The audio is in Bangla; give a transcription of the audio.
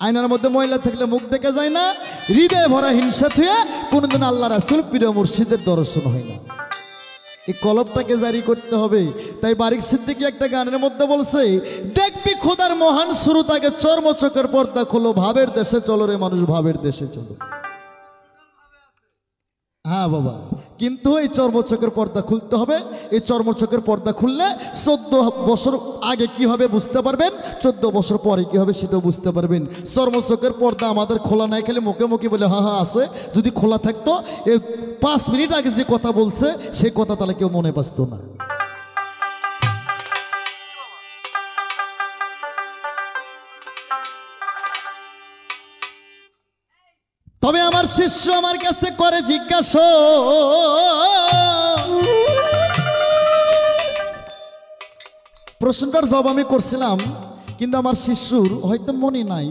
আয়নার মধ্যে ময়লা থাকলে মুখ দেখা যায় না, হৃদয়ে ভরা হিংসা থেকে কোনোদিন আল্লাহ রাসূল প্রিয় মুর্শিদের দর্শন হয় না। এই কলবটাকে জারি করতে হবে। তাই বারিক সিদ্দিকী একটা গানের মধ্যে বলছে, দেখবি খোদার মহান শুরুটাকে চর্মচকের পর্দা খোলো, ভাবের দেশে চলো রে মানুষ, ভাবের দেশে চলো। হ্যাঁ বাবা, কিন্তু এই চর্মচকের পর্দা খুলতে হবে। এই চর্মচকের পর্দা খুললে 14 বছর আগে কি হবে বুঝতে পারবেন, 14 বছর পরে কি হবে সেটাও বুঝতে পারবেন। চর্মচকের পর্দা আমাদের খোলা নাই, খালি মুখে মুখে বলে হ্যাঁ হ্যাঁ আছে। যদি খোলা থাকতো এই 5 মিনিট আগে যে কথা বলছে সেই কথা তাহলে কেউ মনে বাঁচত না। তবে আমার শিষ্য আমার কাছে করে জিজ্ঞাসা, প্রশ্নটার জবাব আমি করছিলাম কিন্তু আমার শিষ্যর হয়তো মনে নাই।